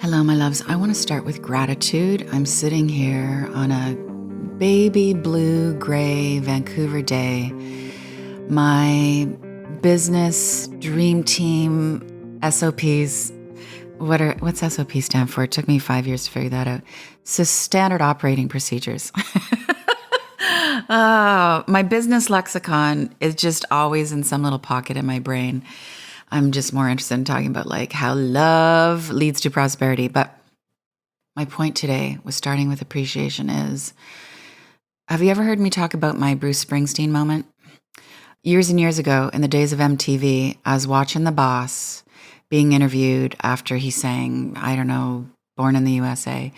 Hello, my loves. I want to start with gratitude. I'm sitting here on a baby blue gray Vancouver day. My business dream team SOPs. What's SOP stand for? It took me 5 years to figure that out. So standard operating procedures. My business lexicon is just always in some little pocket in my brain. I'm just more interested in talking about like how love leads to prosperity. But my point today was starting with appreciation is, have you ever heard me talk about my Bruce Springsteen moment? Years and years ago, in the days of MTV, I was watching The Boss being interviewed after he sang, I don't know, Born in the USA.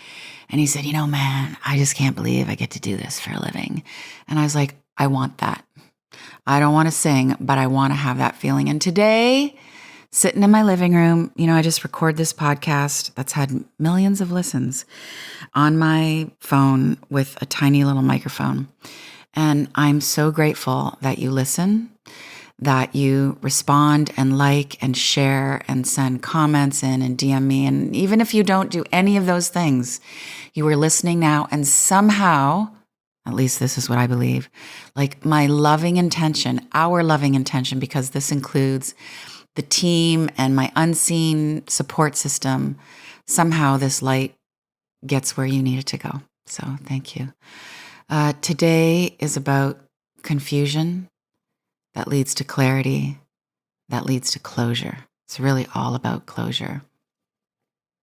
And he said, man, I just can't believe I get to do this for a living. And I was like, I want that. I don't want to sing, but I want to have that feeling. And today, sitting in my living room, I just record this podcast that's had millions of listens on my phone with a tiny little microphone. And I'm so grateful that you listen, that you respond and like and share and send comments in and DM me. And even if you don't do any of those things, you are listening now. And somehow, at least this is what I believe, like my loving intention, our loving intention, because this includes the team and my unseen support system, somehow this light gets where you need it to go. So thank you. Today is about confusion that leads to clarity, that leads to closure. It's really all about closure.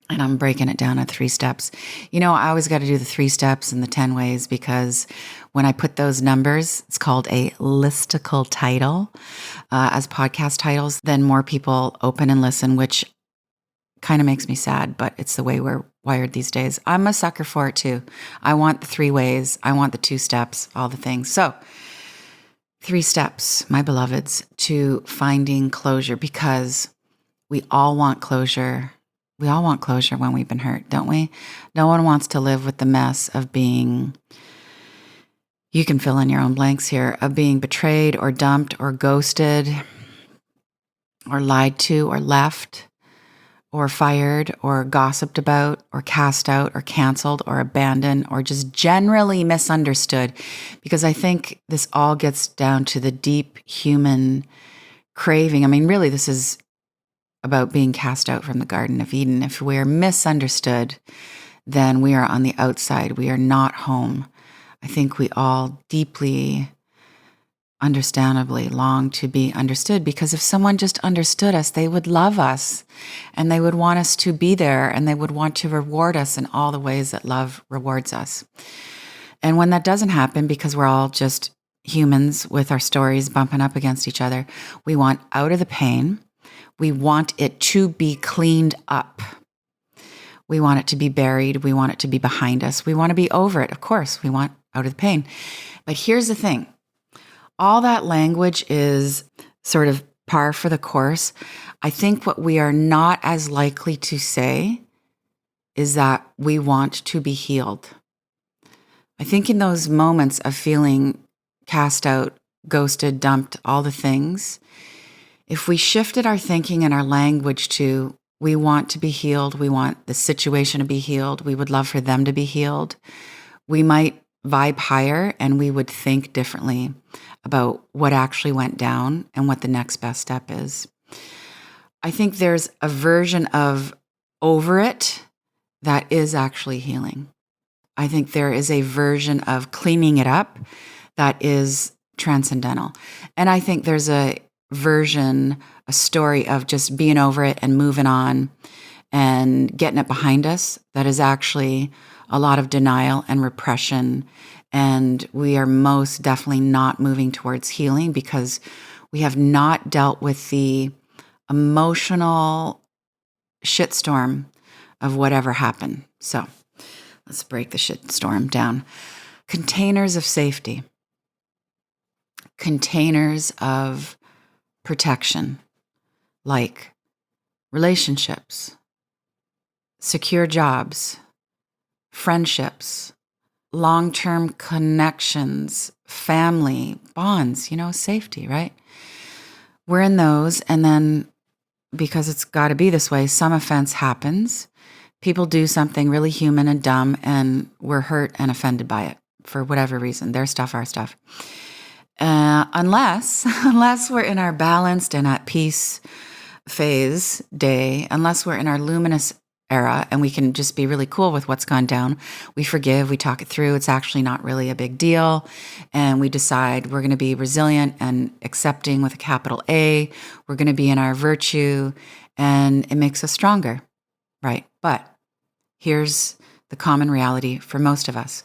And I'm breaking it down at 3 steps. I always got to do the 3 steps and the 10 ways because when I put those numbers, it's called a listicle title as podcast titles, then more people open and listen, which kind of makes me sad, but it's the way we're wired these days. I'm a sucker for it too. I want the 3 ways. I want the 2 steps, all the things. So 3 steps, my beloveds, to finding closure, because we all want closure. We all want closure when we've been hurt, don't we? No one wants to live with the mess of being, you can fill in your own blanks here, of being betrayed or dumped or ghosted or lied to or left or fired or gossiped about or cast out or canceled or abandoned or just generally misunderstood. Because I think this all gets down to the deep human craving. I mean, really, this is about being cast out from the Garden of Eden. If we're misunderstood, then we are on the outside. We are not home. I think we all deeply, understandably long to be understood, because if someone just understood us, they would love us and they would want us to be there and they would want to reward us in all the ways that love rewards us. And when that doesn't happen, because we're all just humans with our stories bumping up against each other, we want out of the pain. We want it to be cleaned up. We want it to be buried. We want it to be behind us. We want to be over it. Of course, we want out of the pain. But here's the thing. All that language is sort of par for the course. I think what we are not as likely to say is that we want to be healed. I think in those moments of feeling cast out, ghosted, dumped, all the things, if we shifted our thinking and our language to, we want to be healed, we want the situation to be healed, we would love for them to be healed, we might vibe higher and we would think differently about what actually went down and what the next best step is. I think there's a version of over it that is actually healing. I think there is a version of cleaning it up that is transcendental. And I think there's a version, a story of just being over it and moving on and getting it behind us that is actually a lot of denial and repression. And we are most definitely not moving towards healing because we have not dealt with the emotional shitstorm of whatever happened. So let's break the shitstorm down. Containers of safety, containers of protection, like relationships, secure jobs, friendships, long-term connections, family, bonds, safety, right? We're in those, and then because it's got to be this way, some offense happens People do something really human and dumb, and we're hurt and offended by it for whatever reason. Their stuff, our stuff. Unless we're in our balanced and at peace phase day, unless we're in our luminous era and we can just be really cool with what's gone down, we forgive, we talk it through. It's actually not really a big deal. And we decide we're going to be resilient and accepting with a capital A. We're going to be in our virtue, and it makes us stronger, right? But here's the common reality for most of us.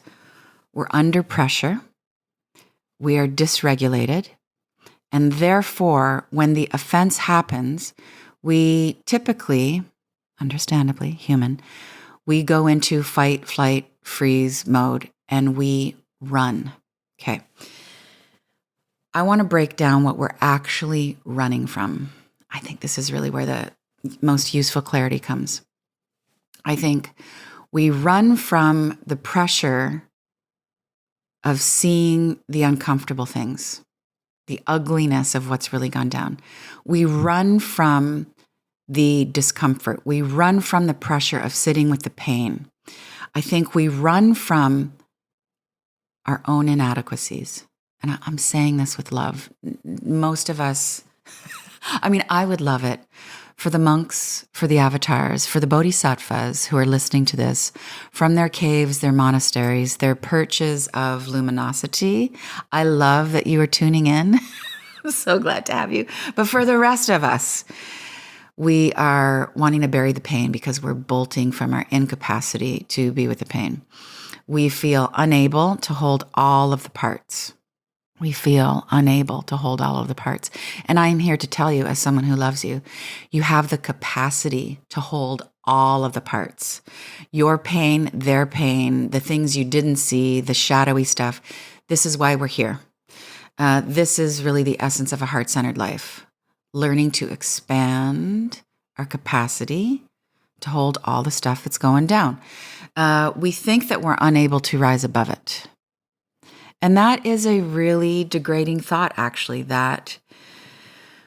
We're under pressure. We are dysregulated. And therefore, when the offense happens, we typically, understandably human, we go into fight, flight, freeze mode, and we run. Okay. I want to break down what we're actually running from. I think this is really where the most useful clarity comes. I think we run from the pressure of seeing the uncomfortable things, the ugliness of what's really gone down. We run from the discomfort. We run from the pressure of sitting with the pain. I think we run from our own inadequacies. And I'm saying this with love. Most of us, I would love it for the monks, for the avatars, for the bodhisattvas who are listening to this, from their caves, their monasteries, their perches of luminosity. I love that you are tuning in. I'm so glad to have you. But for the rest of us, we are wanting to bury the pain because we're bolting from our incapacity to be with the pain. We feel unable to hold all of the parts. We feel unable to hold all of the parts. And I am here to tell you, as someone who loves you, you have the capacity to hold all of the parts. Your pain, their pain, the things you didn't see, the shadowy stuff. This is why we're here. This is really the essence of a heart-centered life. Learning to expand our capacity to hold all the stuff that's going down. We think that we're unable to rise above it. And that is a really degrading thought, actually, that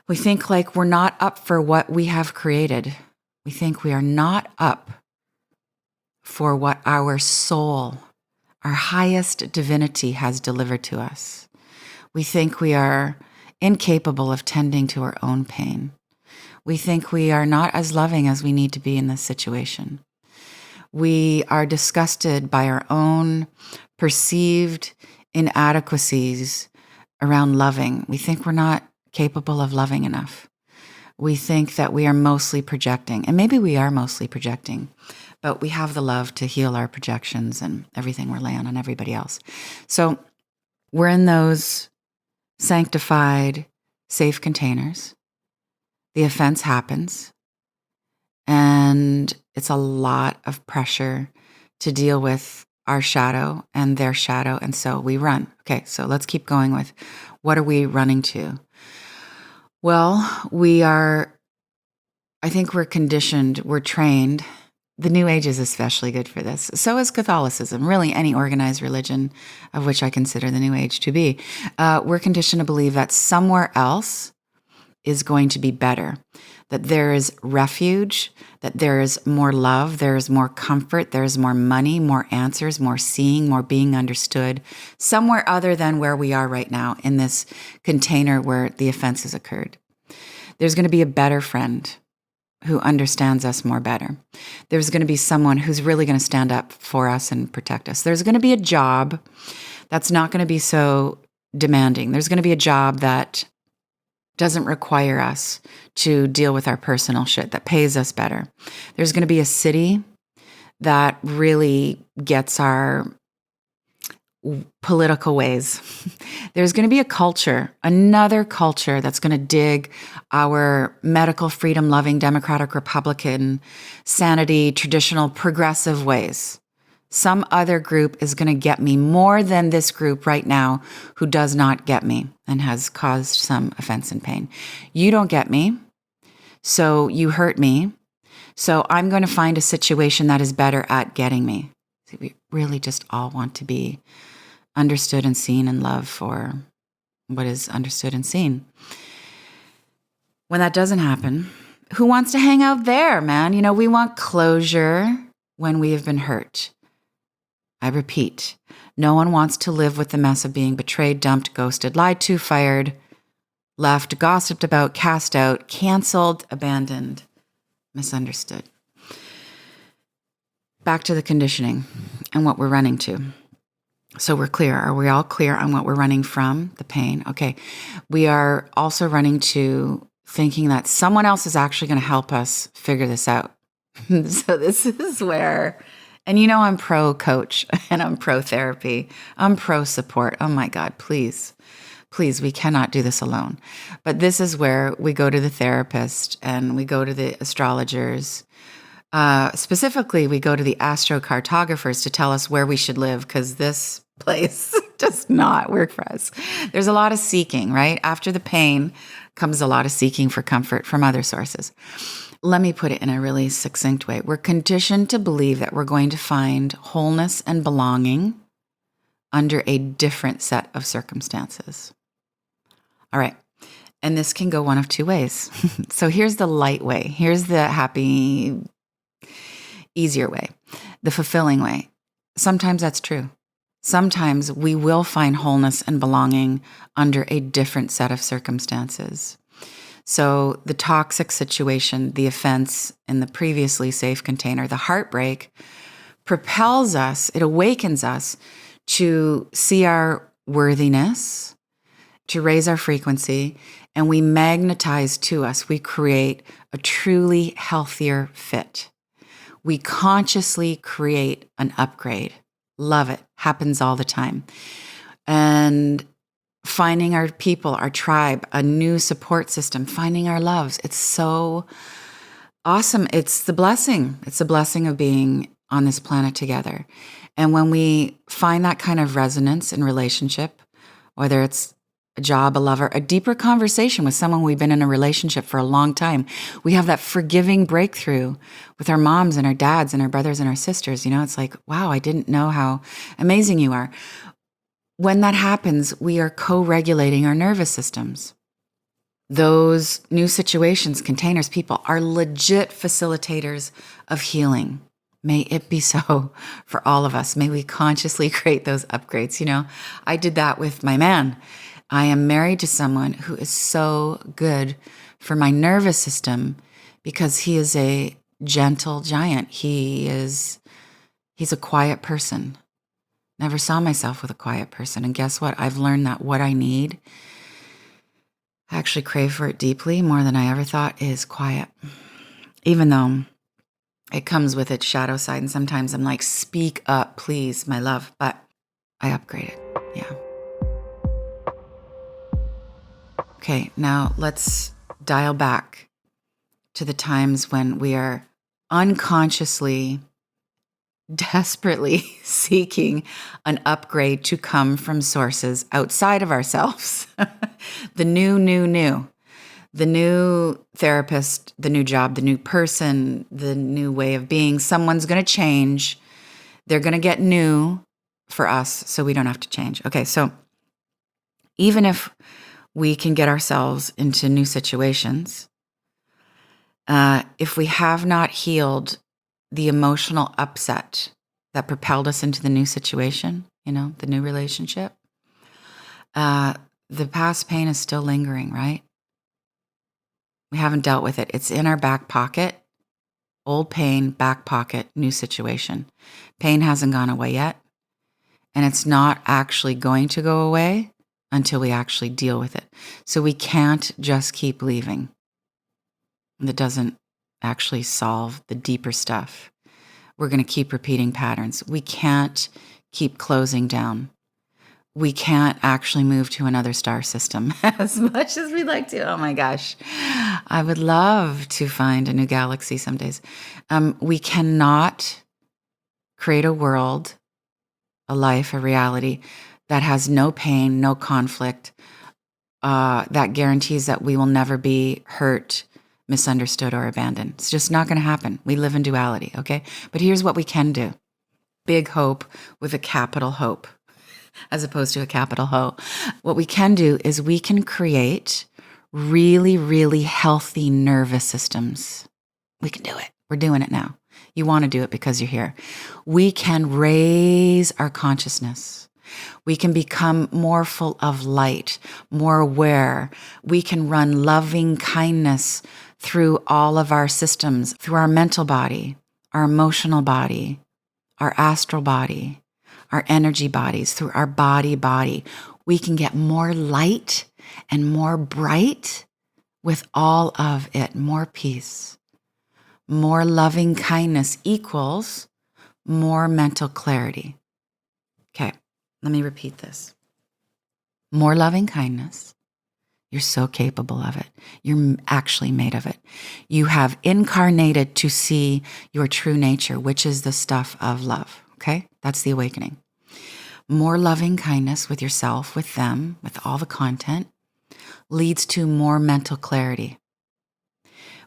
we think like we're not up for what we have created. We think we are not up for what our soul, our highest divinity, has delivered to us. We think we are incapable of tending to our own pain. We think we are not as loving as we need to be in this situation. We are disgusted by our own perceived inadequacies around loving. We think we're not capable of loving enough. We think that we are mostly projecting, and maybe we are mostly projecting, but we have the love to heal our projections and everything we're laying on everybody else. So we're in those sanctified, safe containers. The offense happens, and it's a lot of pressure to deal with our shadow and their shadow, and so we run. Okay, so let's keep going with what are we running to? Well, I think we're conditioned, we're trained. The New Age is especially good for this. So is Catholicism, really any organized religion, of which I consider the New Age to be. We're conditioned to believe that somewhere else is going to be better, that there is refuge, that there is more love, there is more comfort, there is more money, more answers, more seeing, more being understood, somewhere other than where we are right now in this container where the offense has occurred. There's going to be a better friend who understands us more better. There's going to be someone who's really going to stand up for us and protect us. There's going to be a job that's not going to be so demanding. There's going to be a job that doesn't require us to deal with our personal shit, that pays us better. There's going to be a city that really gets our political ways. There's going to be a culture, another culture that's going to dig our medical freedom loving democratic Republican sanity, traditional progressive ways. Some other group is going to get me more than this group right now who does not get me and has caused some offense and pain. You don't get me, so you hurt me. So I'm going to find a situation that is better at getting me. See, we really just all want to be understood and seen and loved for what is understood and seen. When that doesn't happen, who wants to hang out there, man? You know, we want closure. when we have been hurt. I repeat, no one wants to live with the mess of being betrayed, dumped, ghosted, lied to, fired, left, gossiped about, cast out, canceled, abandoned, misunderstood. Back to the conditioning and what we're running to. So we're clear. Are we all clear on what we're running from? The pain. Okay. We are also running to thinking that someone else is actually going to help us figure this out. So this is where, and I'm pro coach and I'm pro therapy. I'm pro support. Oh my God, please, we cannot do this alone. But this is where we go to the therapist and we go to the astrologers. Specifically, we go to the astrocartographers to tell us where we should live because this place does not work for us. There's a lot of seeking, right? After the pain comes a lot of seeking for comfort from other sources. Let me put it in a really succinct way. We're conditioned to believe that we're going to find wholeness and belonging under a different set of circumstances. All right. And this can go one of two ways. So here's the light way. Here's the happy, easier way, the fulfilling way. Sometimes that's true. Sometimes we will find wholeness and belonging under a different set of circumstances. So the toxic situation, the offense in the previously safe container, the heartbreak propels us, it awakens us to see our worthiness, to raise our frequency, and we magnetize to us. We create a truly healthier fit. We consciously create an upgrade. Love it. Happens all the time. And finding our people, our tribe, a new support system, finding our loves. It's so awesome. It's the blessing. It's the blessing of being on this planet together. And when we find that kind of resonance in relationship, whether it's a job, a lover, a deeper conversation with someone we've been in a relationship for a long time, we have that forgiving breakthrough with our moms and our dads and our brothers and our sisters. It's like, wow, I didn't know how amazing you are. When that happens, we are co-regulating our nervous systems. Those new situations, containers, people are legit facilitators of healing. May it be so for all of us. May we consciously create those upgrades. I did that with my man. I am married to someone who is so good for my nervous system because he is a gentle giant. He's a quiet person. Never saw myself with a quiet person. And guess what? I've learned that what I need, I actually crave for it deeply more than I ever thought, is quiet. Even though it comes with its shadow side. And sometimes I'm like, speak up, please, my love. But I upgraded. Yeah. Okay, now let's dial back to the times when we are unconsciously, desperately seeking an upgrade to come from sources outside of ourselves. The new. The new therapist, the new job, the new person, the new way of being. Someone's going to change. They're going to get new for us so we don't have to change. Okay, so even if we can get ourselves into new situations, if we have not healed the emotional upset that propelled us into the new situation, the new relationship, the past pain is still lingering, right? We haven't dealt with it. It's in our back pocket. Old pain, back pocket, new situation. Pain hasn't gone away yet. And it's not actually going to go away until we actually deal with it. So we can't just keep leaving. That doesn't actually solve the deeper stuff. We're going to keep repeating patterns. We can't keep closing down. We can't actually move to another star system as much as we'd like to. Oh my gosh. I would love to find a new galaxy some days. We cannot create a world, a life, a reality that has no pain, no conflict, that guarantees that we will never be hurt, misunderstood, or abandoned. It's just not going to happen. We live in duality, okay? But here's what we can do. Big hope with a capital hope, as opposed to a capital Ho. What we can do is we can create really, really healthy nervous systems. We can do it. We're doing it now. You want to do it because you're here. We can raise our consciousness. We can become more full of light, more aware. We can run loving kindness through all of our systems, through our mental body, our emotional body, our astral body, our energy bodies, through our body. We can get more light and more bright with all of it, more peace. More loving kindness equals more mental clarity. Okay, let me repeat this. More loving kindness. You're so capable of it. You're actually made of it. You have incarnated to see your true nature, which is the stuff of love. Okay, that's the awakening. More loving kindness with yourself, with them, with all the content, leads to more mental clarity.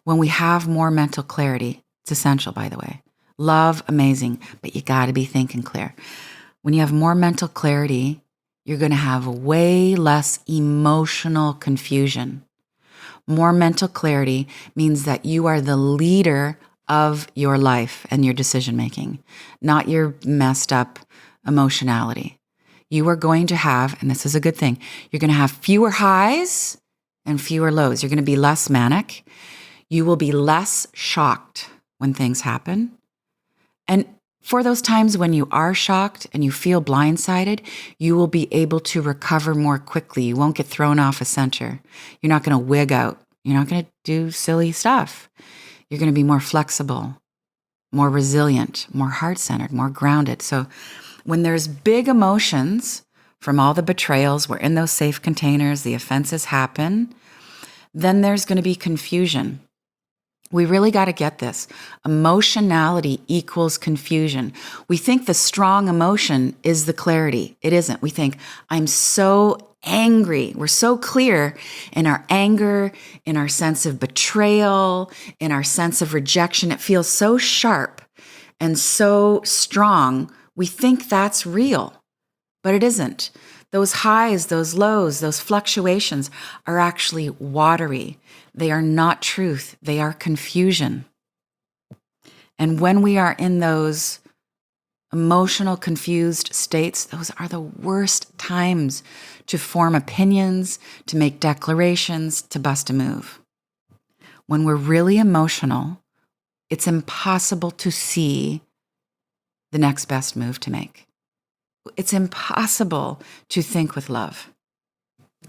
When we have more mental clarity, it's essential, by the way. Love, amazing, but you got to be thinking clear. When you have more mental clarity, you're going to have way less emotional confusion. More mental clarity means that you are the leader of your life and your decision making, not your messed up emotionality. You are going to have, and this is a good thing, you're going to have fewer highs and fewer lows. You're going to be less manic. You will be less shocked when things happen. And for those times when you are shocked and you feel blindsided, you will be able to recover more quickly. You won't get thrown off a center. You're not going to wig out. You're not going to do silly stuff. You're going to be more flexible, more resilient, more heart-centered, more grounded. So when there's big emotions from all the betrayals, we're in those safe containers, the offenses happen, then there's going to be confusion. We really got to get this. Emotionality equals confusion. We think the strong emotion is the clarity. It isn't. We think, I'm so angry. We're so clear in our anger, in our sense of betrayal, in our sense of rejection. It feels so sharp and so strong. We think that's real, but it isn't. Those highs, those lows, those fluctuations are actually watery. They are not truth. They are confusion. And when we are in those emotional, confused states, those are the worst times to form opinions, to make declarations, to bust a move. When we're really emotional, it's impossible to see the next best move to make. It's impossible to think with love.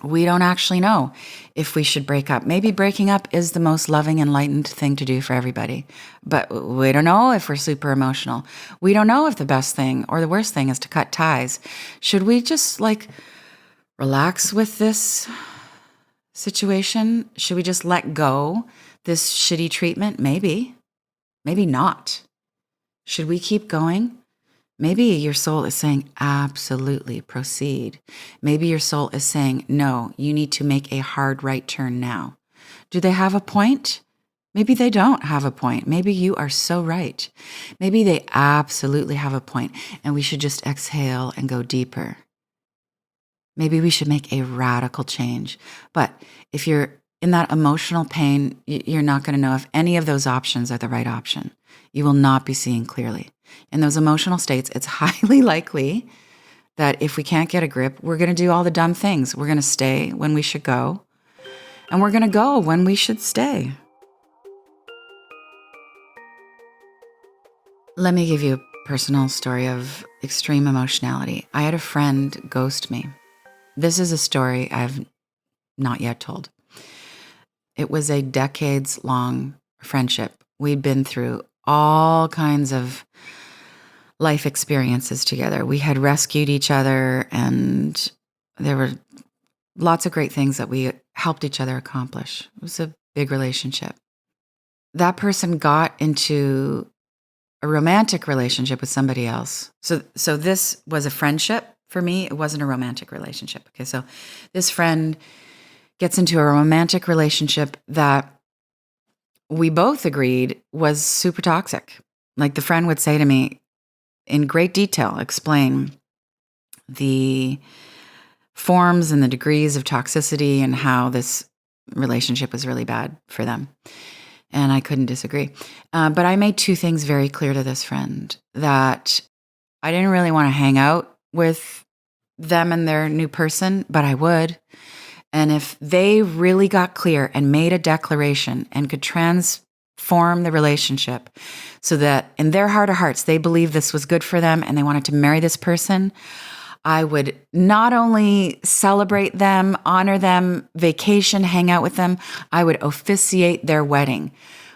We don't actually know if we should break up. Maybe breaking up is the most loving, enlightened thing to do for everybody. But we don't know if we're super emotional. We don't know if the best thing or the worst thing is to cut ties. Should we just relax with this situation? Should we just let go this shitty treatment? Maybe. Maybe not. Should we keep going? Maybe your soul is saying, absolutely, proceed. Maybe your soul is saying, no, you need to make a hard right turn now. Do they have a point? Maybe they don't have a point. Maybe you are so right. Maybe they absolutely have a point, and we should just exhale and go deeper. Maybe we should make a radical change. But if you're in that emotional pain, you're not going to know if any of those options are the right option. You will not be seeing clearly. In those emotional states, it's highly likely that if we can't get a grip, we're going to do all the dumb things. We're going to stay when we should go, and we're going to go when we should stay. Let me give you a personal story of extreme emotionality. I had a friend ghost me. This is a story I've not yet told. It was a decades-long friendship. We'd been through all kinds of life experiences together. We had rescued each other, and there were lots of great things that we helped each other accomplish. It was a big relationship. That person got into a romantic relationship with somebody else. So this was a friendship for me. It wasn't a romantic relationship. Okay, so this friend gets into a romantic relationship that we both agreed was super toxic. Like, the friend would say to me in great detail, explain the forms and the degrees of toxicity and how this relationship was really bad for them. And I couldn't disagree. But I made two things very clear to this friend, that I didn't really want to hang out with them and their new person, but I would. And if they really got clear and made a declaration and could transform the relationship so that in their heart of hearts, they believed this was good for them and they wanted to marry this person, I would not only celebrate them, honor them, vacation, hang out with them, I would officiate their wedding.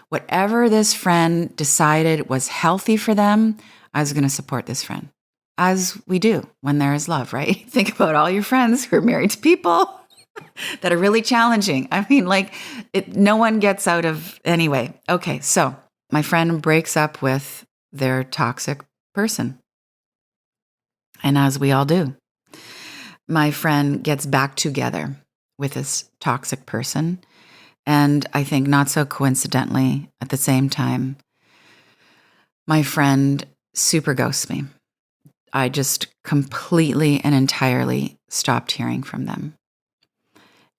Whatever this friend decided was healthy for them, I was going to support this friend, as we do when there is love, right? Think about all your friends who are married to people that are really challenging. I mean, no one gets out of, anyway. Okay, so my friend breaks up with their toxic person. And as we all do, my friend gets back together with this toxic person. And I think not so coincidentally, at the same time, my friend super ghosts me. I just completely and entirely stopped hearing from them.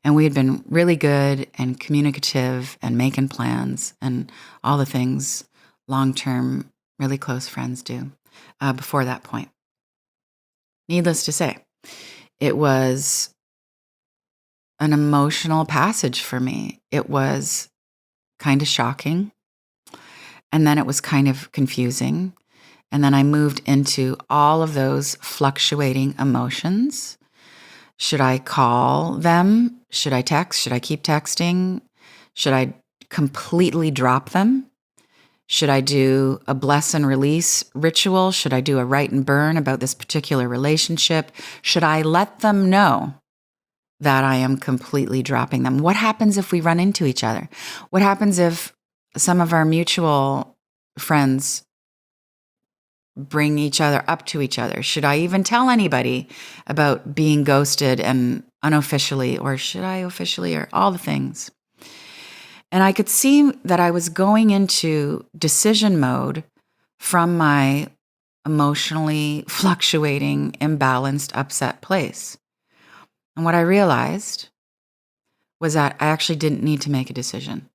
And we had been really good and communicative and making plans and all the things long-term, really close friends do before that point. Needless to say, it was an emotional passage for me. It was kind of shocking. And then it was kind of confusing. And then I moved into all of those fluctuating emotions. Should I call them? Should I text? Should I keep texting? Should I completely drop them? Should I do a bless and release ritual? Should I do a write and burn about this particular relationship? Should I let them know that I am completely dropping them? What happens if we run into each other? What happens if some of our mutual friends bring each other up to each other? Should I even tell anybody about being ghosted and unofficially, or should I officially, or all the things? And I could see that I was going into decision mode from my emotionally fluctuating, imbalanced, upset place. And what I realized was that I actually didn't need to make a decision.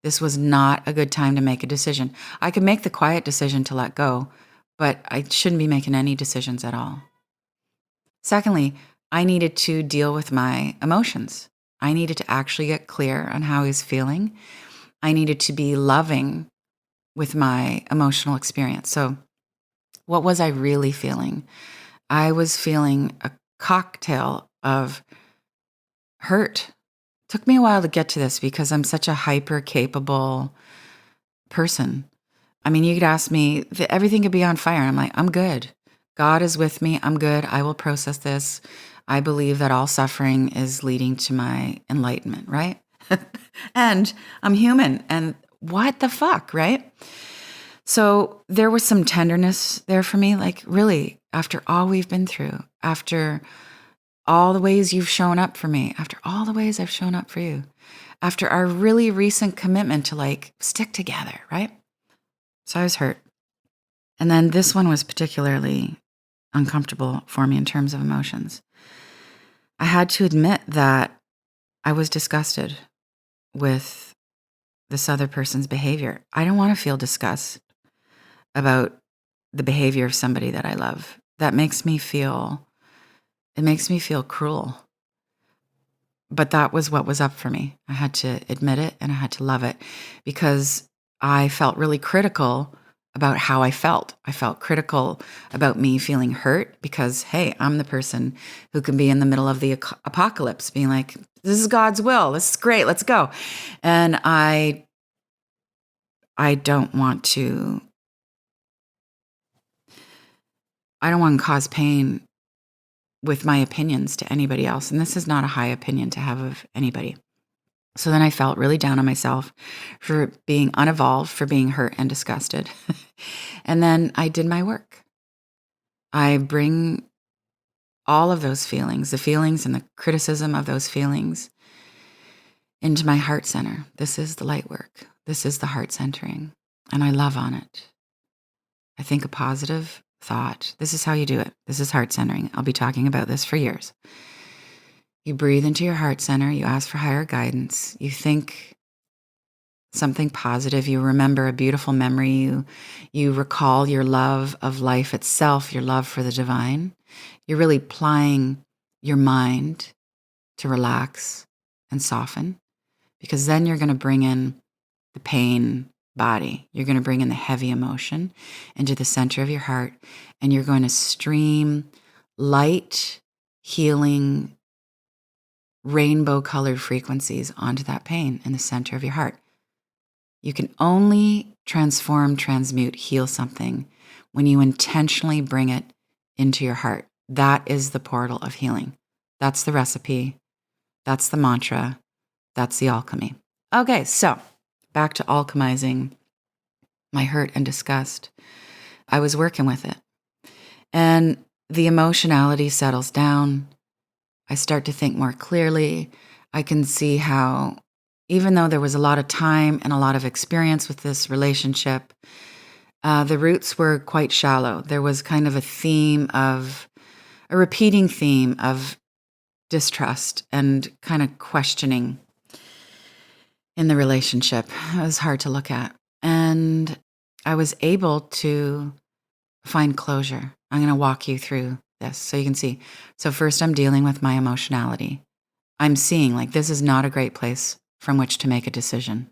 This was not a good time to make a decision. I could make the quiet decision to let go, but I shouldn't be making any decisions at all. Secondly, I needed to deal with my emotions. I needed to actually get clear on how I was feeling. I needed to be loving with my emotional experience. So, what was I really feeling? I was feeling a cocktail of hurt. Took me a while to get to this because I'm such a hyper capable person. I mean, you could ask me, everything could be on fire. I'm like, I'm good. God is with me. I'm good. I will process this. I believe that all suffering is leading to my enlightenment, right? And I'm human. And what the fuck, right? So there was some tenderness there for me. Like, really, after all we've been through, after all the ways you've shown up for me, after all the ways I've shown up for you, after our really recent commitment to stick together, right? So I was hurt. And then this one was particularly uncomfortable for me in terms of emotions. I had to admit that I was disgusted with this other person's behavior. I don't want to feel disgust about the behavior of somebody that I love. It makes me feel cruel. But that was what was up for me. I had to admit it and I had to love it because I felt really critical about how I felt. I felt critical about me feeling hurt because, hey, I'm the person who can be in the middle of the apocalypse being like, this is God's will. This is great. Let's go. And I don't want to cause pain with my opinions to anybody else. And this is not a high opinion to have of anybody. So then I felt really down on myself for being unevolved, for being hurt and disgusted. And then I did my work. I bring all of those feelings, the feelings and the criticism of those feelings, into my heart center. This is the light work. This is the heart centering. And I love on it. I think a positive thought. This is how you do it. This is heart centering. I'll be talking about this for years. You breathe into your heart center. You ask for higher guidance. You think something positive. You remember a beautiful memory. You recall your love of life itself, your love for the divine. You're really applying your mind to relax and soften, because then you're going to bring in the pain body. You're going to bring in the heavy emotion into the center of your heart, and you're going to stream light, healing, rainbow colored frequencies onto that pain in the center of your heart. You can only transform, transmute, heal something when you intentionally bring it into your heart. That is the portal of healing. That's the recipe. That's the mantra. That's the alchemy. Okay, so back to alchemizing my hurt and disgust. I was working with it, and the emotionality settles down. I start to think more clearly. I can see how, even though there was a lot of time and a lot of experience with this relationship, the roots were quite shallow. There was kind of a repeating theme of distrust and kind of questioning in the relationship. It was hard to look at. And I was able to find closure. I'm going to walk you through this so you can see. So first, I'm dealing with my emotionality. I'm seeing like this is not a great place from which to make a decision.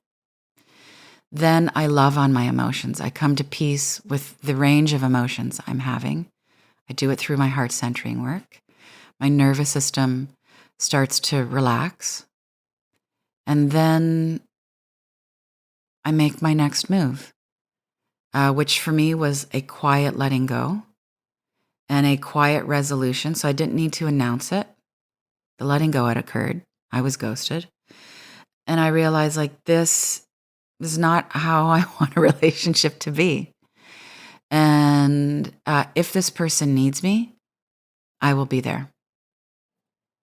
Then I love on my emotions. I come to peace with the range of emotions I'm having. I do it through my heart centering work. My nervous system starts to relax. And then I make my next move, which for me was a quiet letting go and a quiet resolution. So I didn't need to announce it. The letting go had occurred. I was ghosted. And I realized like this is not how I want a relationship to be. And if this person needs me, I will be there.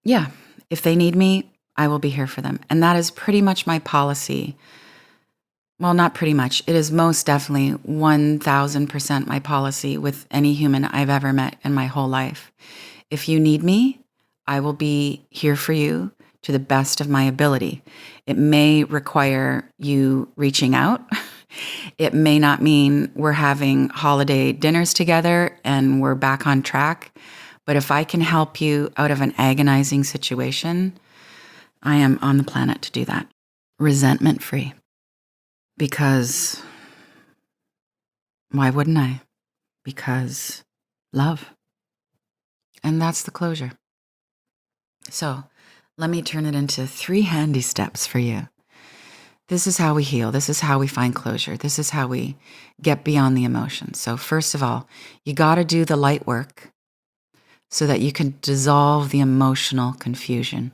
Yeah, if they need me, I will be here for them. And that is pretty much my policy. Well, not pretty much. It is most definitely 1000% my policy with any human I've ever met in my whole life. If you need me, I will be here for you to the best of my ability. It may require you reaching out. It may not mean we're having holiday dinners together and we're back on track. But if I can help you out of an agonizing situation, I am on the planet to do that. Resentment free. Because why wouldn't I? Because love. And that's the closure. So let me turn it into 3 handy steps for you. This is how we heal. This is how we find closure. This is how we get beyond the emotions. So first of all, you got to do the light work so that you can dissolve the emotional confusion.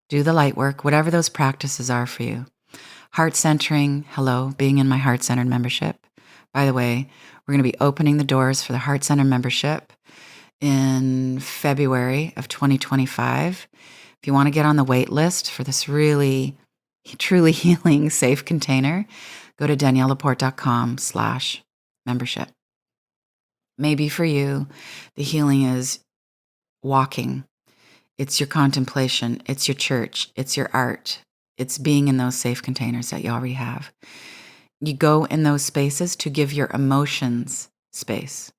Do the light work, whatever those practices are for you. Heart centering, hello, being in my heart centered membership. By the way, we're going to be opening the doors for the heart centered membership in February of 2025. If you want to get on the wait list for this really, truly healing safe container, go to daniellelaporte.com/membership. Maybe for you, the healing is walking. It's your contemplation. It's your church. It's your art. It's being in those safe containers that you already have. You go in those spaces to give your emotions space.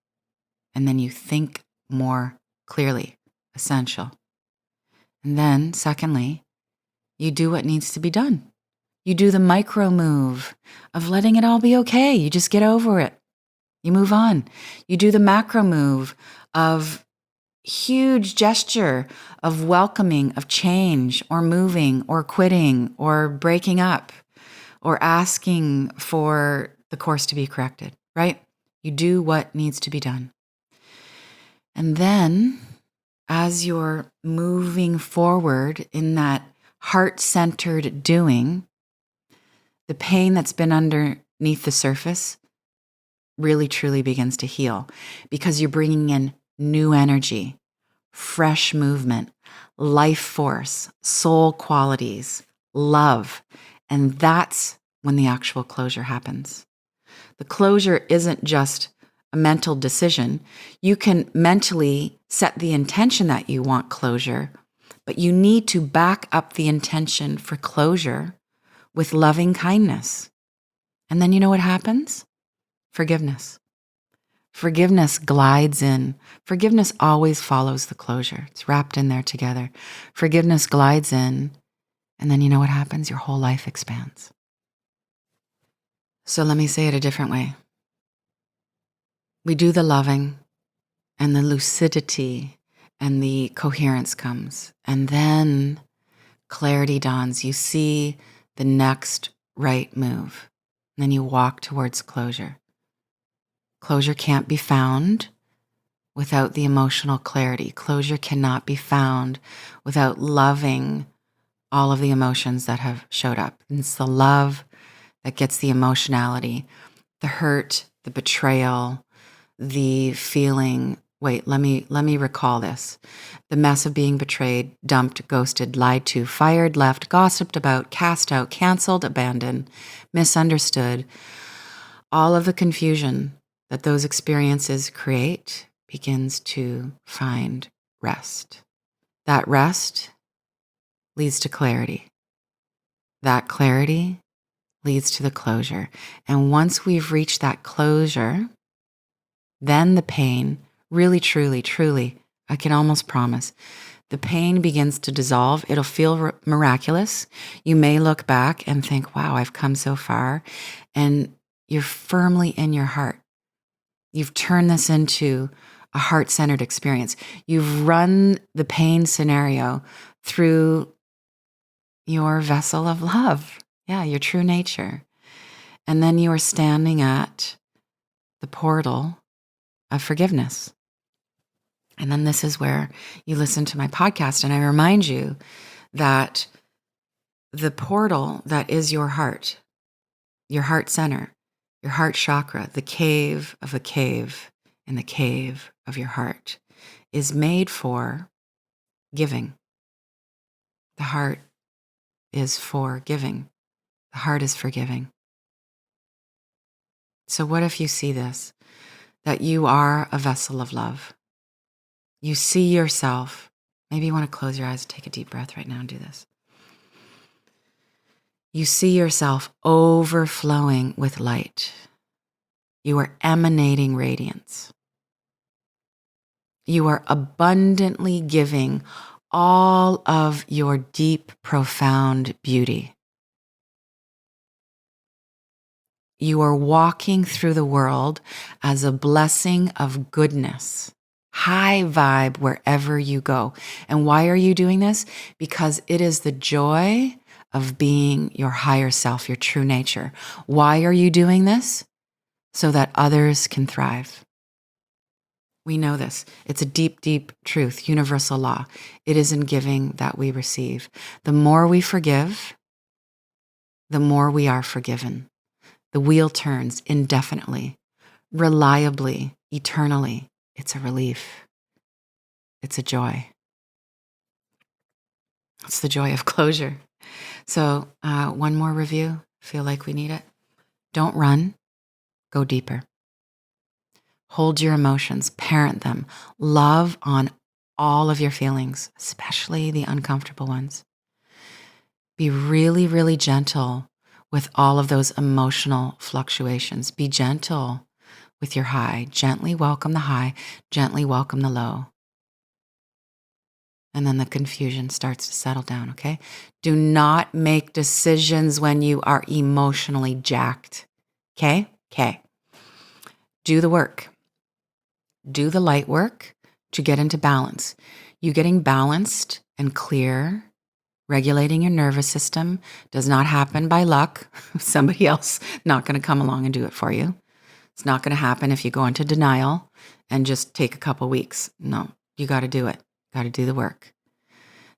And then you think more clearly, essential. And then, secondly, you do what needs to be done. You do the micro move of letting it all be okay. You just get over it. You move on. You do the macro move of huge gesture of welcoming, of change, or moving, or quitting, or breaking up, or asking for the course to be corrected, right? You do what needs to be done. And then, as you're moving forward in that heart-centered doing, the pain that's been underneath the surface really, truly begins to heal because you're bringing in new energy, fresh movement, life force, soul qualities, love. And that's when the actual closure happens. The closure isn't just a mental decision. You can mentally set the intention that you want closure, but you need to back up the intention for closure with loving kindness. And then you know what happens? Forgiveness. Forgiveness glides in. Forgiveness always follows the closure. It's wrapped in there together. Forgiveness glides in, and then you know what happens? Your whole life expands. So let me say it a different way. We do the loving, and the lucidity and the coherence comes. And then clarity dawns. You see the next right move. And then you walk towards closure. Closure can't be found without the emotional clarity. Closure cannot be found without loving all of the emotions that have showed up. And it's the love that gets the emotionality, the hurt, the betrayal, the feeling, wait, let me recall this. The mess of being betrayed, dumped, ghosted, lied to, fired, left, gossiped about, cast out, canceled, abandoned, misunderstood. All of the confusion that those experiences create begins to find rest. That rest leads to clarity. That clarity leads to the closure. And once we've reached that closure, then the pain, really, truly, truly, I can almost promise, the pain begins to dissolve. It'll feel miraculous. You may look back and think, wow, I've come so far. And you're firmly in your heart. You've turned this into a heart-centered experience. You've run the pain scenario through your vessel of love. Yeah, your true nature. And then you are standing at the portal of forgiveness. And then this is where you listen to my podcast and I remind you that the portal that is your heart center, your heart chakra, the cave of the cave in the cave of your heart is made for giving. The heart is for giving. The heart is for giving. So what if you see this, that you are a vessel of love? You see yourself. Maybe you want to close your eyes, take a deep breath right now and do this. You see yourself overflowing with light. You are emanating radiance. You are abundantly giving all of your deep, profound beauty. You are walking through the world as a blessing of goodness. High vibe wherever you go. And why are you doing this? Because it is the joy of being your higher self, your true nature. Why are you doing this? So that others can thrive. We know this. It's a deep, deep truth, universal law. It is in giving that we receive. The more we forgive, the more we are forgiven. The wheel turns indefinitely, reliably, eternally. It's a relief. It's a joy. It's the joy of closure. So one more review. Feel like we need it. Don't run. Go deeper. Hold your emotions. Parent them. Love on all of your feelings, especially the uncomfortable ones. Be really, really gentle with all of those emotional fluctuations. Be gentle with your high. Gently welcome the high. Gently welcome the low. And then the confusion starts to settle down, okay? Do not make decisions when you are emotionally jacked, okay? Okay. Do the work. Do the light work to get into balance. You getting balanced and clear, regulating your nervous system does not happen by luck. Somebody else not going to come along and do it for you. It's not going to happen if you go into denial and just take a couple weeks. No, you got to do it. Got to do the work.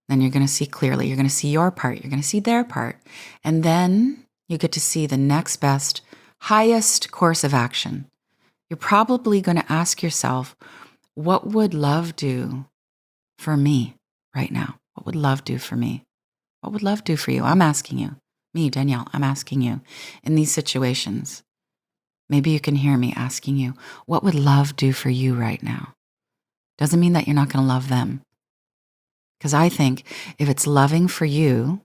Then you're going to see clearly. You're going to see your part. You're going to see their part. And then you get to see the next best, highest course of action. You're probably going to ask yourself, what would love do for me right now? What would love do for me? What would love do for you? I'm asking you. Me, Danielle, I'm asking you. In these situations, maybe you can hear me asking you, what would love do for you right now? Doesn't mean that you're not going to love them. Because I think if it's loving for you,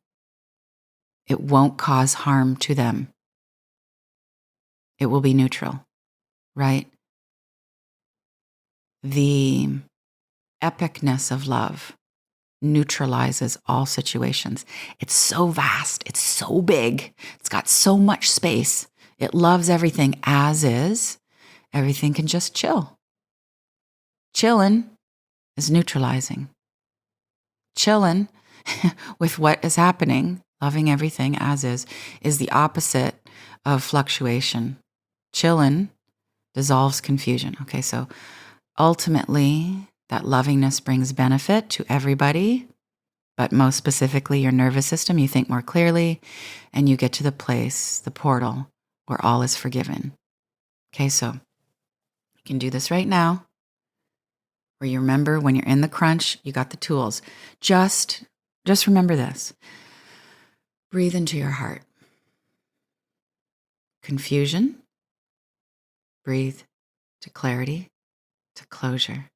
It won't cause harm to them. It will be neutral, right? The epicness of love neutralizes all situations. It's so vast. It's so big. It's got so much space. It loves everything as is. Everything can just chill. Chillin' is neutralizing. Chillin' with what is happening, loving everything as is the opposite of fluctuation. Chillin' dissolves confusion. Okay, so ultimately, that lovingness brings benefit to everybody, but most specifically your nervous system. You think more clearly, and you get to the place, the portal, where all is forgiven. Okay, so you can do this right now, where you remember when you're in the crunch, you got the tools. Just remember this. Breathe into your heart. Confusion. Breathe to clarity, to closure.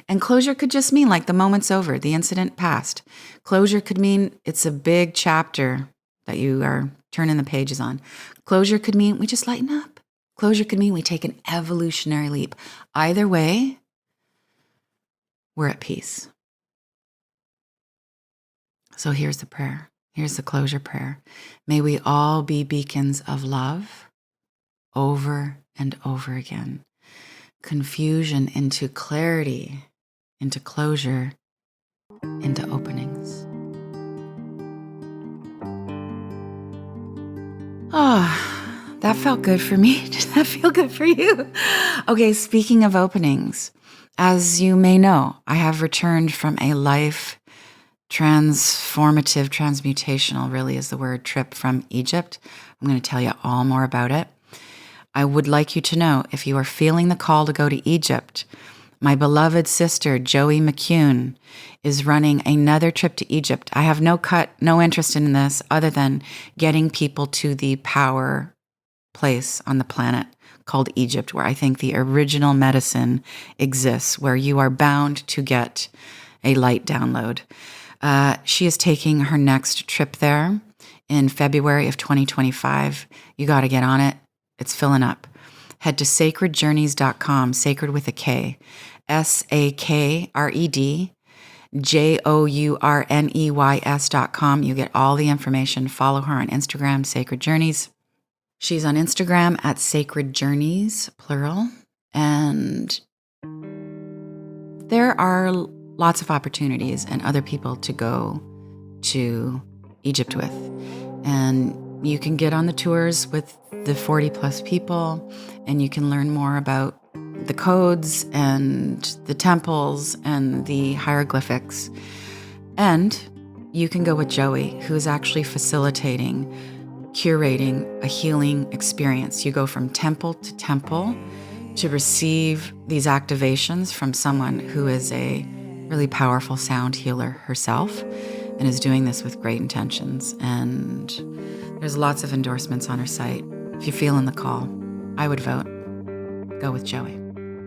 And closure could just mean like the moment's over, the incident passed. Closure could mean it's a big chapter that you are turning the pages on. Closure could mean we just lighten up. Closure could mean we take an evolutionary leap. Either way, we're at peace. So here's the prayer. Here's the closure prayer. May we all be beacons of love over and over again. Confusion into clarity, into closure, into openings. Oh, that felt good for me. Did that feel good for you? Okay, speaking of openings, as you may know, I have returned from a life transmutational, really is the word, trip from Egypt. I'm going to tell you all more about it. I would like you to know, if you are feeling the call to go to Egypt, my beloved sister, Joey McCune, is running another trip to Egypt. I have no interest in this other than getting people to the power place on the planet called Egypt, where I think the original medicine exists, where you are bound to get a light download. She is taking her next trip there in February of 2025. You got to get on it. It's filling up. Head to sacredjourneys.com, sacred with a K, SAKREDJOURNEYS.com. You get all the information. Follow her on Instagram, Sacred Journeys. She's on Instagram at Sacred Journeys, plural. And there are lots of opportunities and other people to go to Egypt with. And you can get on the tours with the 40 plus people, and you can learn more about the codes and the temples and the hieroglyphics. And you can go with Joey, who is actually facilitating, curating a healing experience. You go from temple to temple to receive these activations from someone who is a really powerful sound healer herself and is doing this with great intentions. And there's lots of endorsements on her site. If you're feeling the call, I would vote. Go with Joey.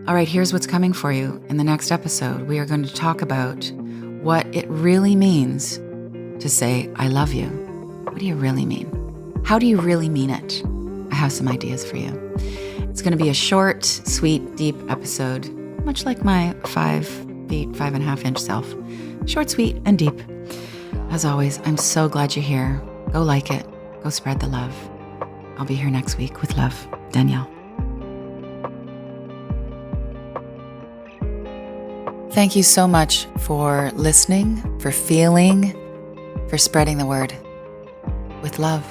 All right, here's what's coming for you. In the next episode, we are going to talk about what it really means to say, I love you. What do you really mean? How do you really mean it? I have some ideas for you. It's going to be a short, sweet, deep episode, much like my 5 feet, 5.5 inch self. Short, sweet, and deep. As always, I'm so glad you're here. Go like it. Go spread the love. I'll be here next week with love. Danielle. Thank you so much for listening, for feeling, for spreading the word with love.